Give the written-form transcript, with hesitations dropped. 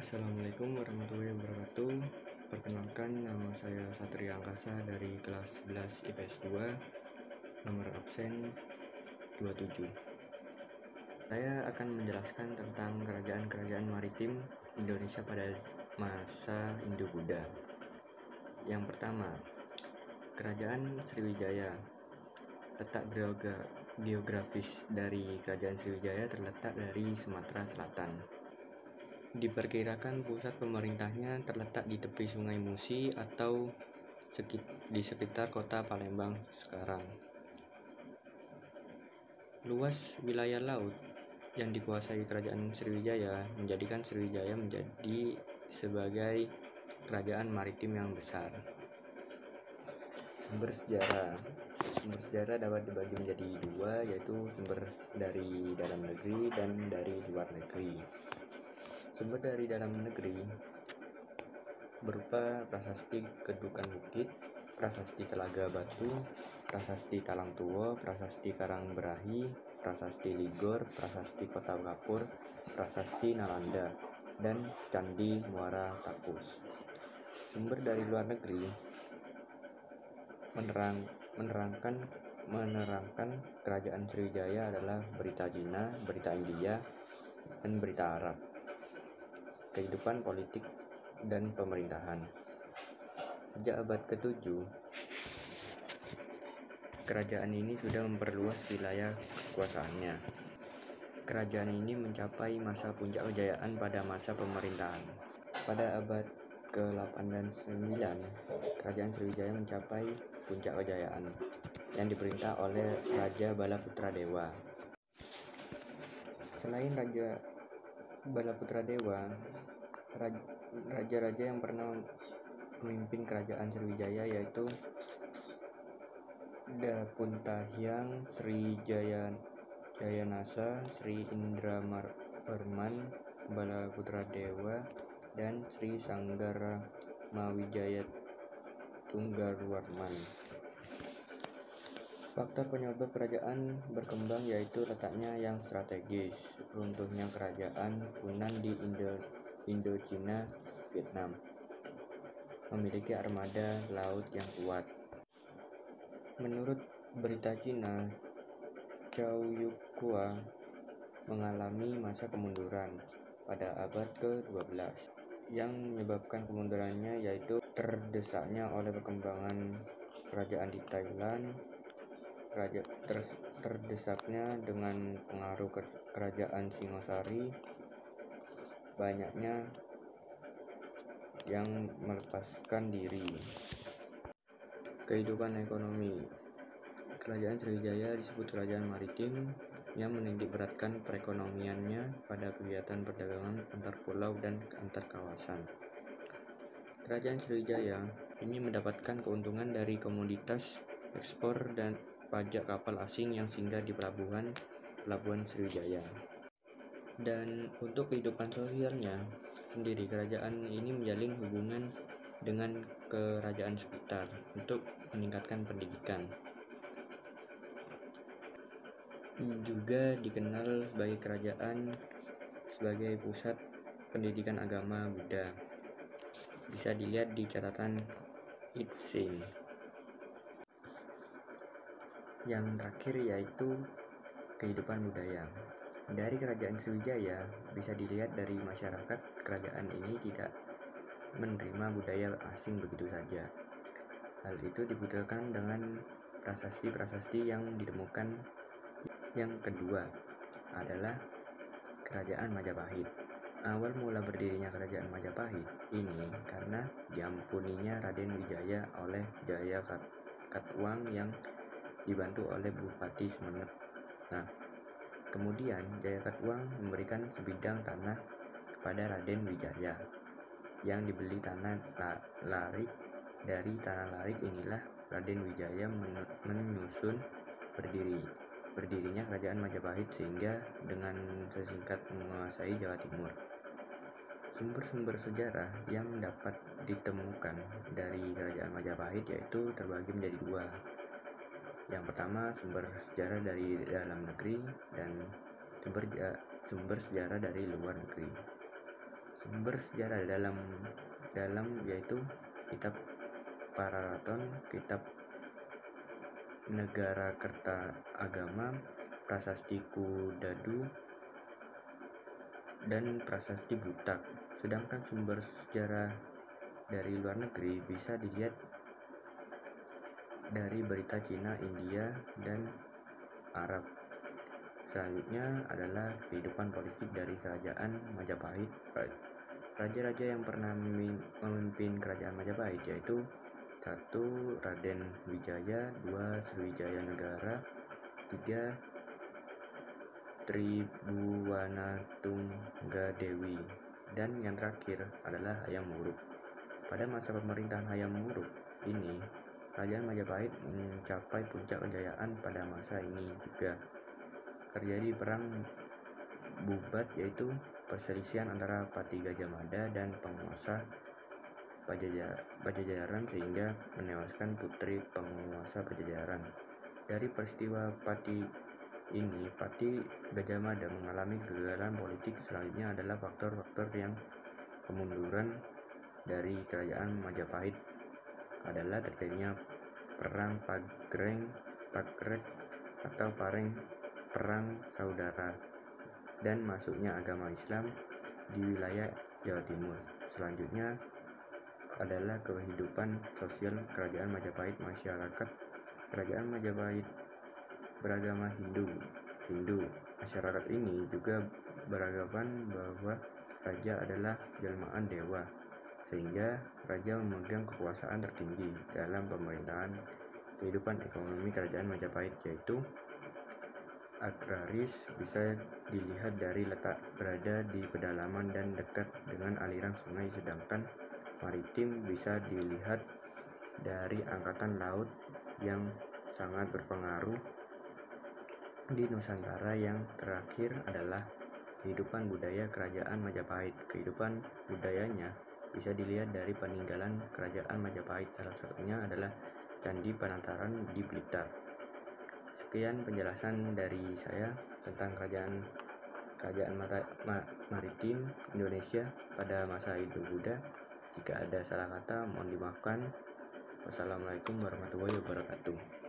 Assalamualaikum warahmatullahi wabarakatuh. Perkenalkan, nama saya Satria Angkasa dari kelas 11 IPS 2, nomor absen 27. Saya akan menjelaskan tentang kerajaan-kerajaan maritim Indonesia pada masa Indo-Buddha. Yang pertama, Kerajaan Sriwijaya. Letak geografis dari Kerajaan Sriwijaya terletak dari Sumatera Selatan. Diperkirakan pusat pemerintahnya terletak di tepi Sungai Musi atau di sekitar kota Palembang sekarang. Luas wilayah laut yang dikuasai Kerajaan Sriwijaya menjadikan Sriwijaya menjadi sebagai kerajaan maritim yang besar. Sumber sejarah dapat dibagi menjadi dua, yaitu sumber dari dalam negeri dan dari luar negeri. Sumber dari dalam negeri berupa prasasti Kedukan Bukit, prasasti Telaga Batu, prasasti Talang Tuwo, prasasti Karangberahi, prasasti Ligor, prasasti Kota Kapur, prasasti Nalanda, dan Candi Muara Takus. Sumber dari luar negeri menerangkan kerajaan Sriwijaya adalah berita Cina, berita India, dan berita Arab. Kehidupan politik dan pemerintahan. Sejak abad ke-7, kerajaan ini sudah memperluas wilayah kekuasaannya. Kerajaan ini mencapai masa puncak kejayaan pada masa pemerintahan. Pada abad ke-8 dan 9, kerajaan Sriwijaya mencapai puncak kejayaan yang diperintah oleh Raja Balaputra Dewa. Selain Raja Balaputra Dewa, raja-raja yang pernah memimpin kerajaan Sriwijaya yaitu Dapuntahyang, Sri Jayanasa, Sri Indrawarman, Balaputra Dewa, dan Sri Sanggara Mawijaya Tunggarwarman. Faktor penyebab kerajaan berkembang yaitu letaknya yang strategis, runtuhnya kerajaan Funan di Indochina, Vietnam, memiliki armada laut yang kuat. Menurut berita Cina, Chow Yuk-kua mengalami masa kemunduran pada abad ke-12. Yang menyebabkan kemundurannya yaitu terdesaknya oleh perkembangan kerajaan di Thailand, terdesaknya dengan pengaruh kerajaan Singosari, banyaknya yang melepaskan diri. Kehidupan ekonomi. Kerajaan Sriwijaya disebut kerajaan maritim yang menitik beratkan perekonomiannya pada kegiatan perdagangan antar pulau dan antar kawasan. Kerajaan Sriwijaya ini mendapatkan keuntungan dari komoditas ekspor dan pajak kapal asing yang singgah di pelabuhan Sriwijaya. Dan untuk kehidupan sosialnya sendiri, kerajaan ini menjalin hubungan dengan kerajaan sekitar untuk meningkatkan pendidikan. Juga dikenal sebagai kerajaan sebagai pusat pendidikan agama Buddha. Bisa dilihat di catatan Itsen. Yang terakhir yaitu kehidupan budaya. Dari kerajaan Sriwijaya bisa dilihat dari masyarakat kerajaan ini tidak menerima budaya asing begitu saja. Hal itu dibuktikan dengan prasasti-prasasti yang ditemukan. Yang kedua adalah kerajaan Majapahit. Awal mula berdirinya kerajaan Majapahit ini karena diampuninya Raden Wijaya oleh Jaya Katuang yang dibantu oleh Bupati Sumenep. Kemudian Jaya Katuang memberikan sebidang tanah kepada Raden Wijaya yang dibeli tanah larik. Dari tanah larik inilah Raden Wijaya menyusun berdirinya kerajaan Majapahit sehingga dengan sesingkat menguasai Jawa Timur. Sumber-sumber sejarah yang dapat ditemukan dari kerajaan Majapahit yaitu terbagi menjadi dua. Yang pertama, sumber sejarah dari dalam negeri dan sumber sejarah dari luar negeri. Sumber sejarah dalam yaitu kitab Pararaton, kitab Negara Kerta Agama, Prasasti Kudadu, dan Prasasti Butak. Sedangkan sumber sejarah dari luar negeri bisa dilihat dari berita Cina, India, dan Arab. Selanjutnya adalah kehidupan politik dari kerajaan Majapahit. Raja-raja yang pernah memimpin kerajaan Majapahit yaitu 1. Raden Wijaya, 2. Sriwijaya Negara, 3. Tribhuwana Tunggadewi, dan yang terakhir adalah Hayam Wuruk. Pada masa pemerintahan Hayam Wuruk ini, kerajaan Majapahit mencapai puncak kejayaan. Pada masa ini juga terjadi perang Bubat, yaitu perselisihan antara Pati Gajah Mada dan penguasa Pajajaran sehingga menewaskan putri penguasa Pajajaran. Dari peristiwa Pati Gajah Mada mengalami kegagalan politik. Selanjutnya adalah faktor-faktor yang kemunduran dari kerajaan Majapahit adalah terjadinya perang Pagrek atau perang saudara, dan masuknya agama Islam di wilayah Jawa Timur. Selanjutnya adalah kehidupan sosial kerajaan Majapahit. Masyarakat kerajaan Majapahit beragama Hindu. Masyarakat ini juga beranggapan bahwa raja adalah jelmaan dewa, sehingga raja memegang kekuasaan tertinggi dalam pemerintahan. Kehidupan ekonomi kerajaan Majapahit yaitu agraris, bisa dilihat dari letak berada di pedalaman dan dekat dengan aliran sungai, sedangkan maritim bisa dilihat dari angkatan laut yang sangat berpengaruh di Nusantara. Yang terakhir adalah kehidupan budaya kerajaan Majapahit. Kehidupan budayanya bisa dilihat dari peninggalan kerajaan Majapahit, salah satunya adalah Candi Panantaran di Blitar. Sekian penjelasan dari saya tentang kerajaan maritim Indonesia pada masa Hindu Buddha. Jika ada salah kata mohon dimaafkan. Wassalamualaikum warahmatullahi wabarakatuh.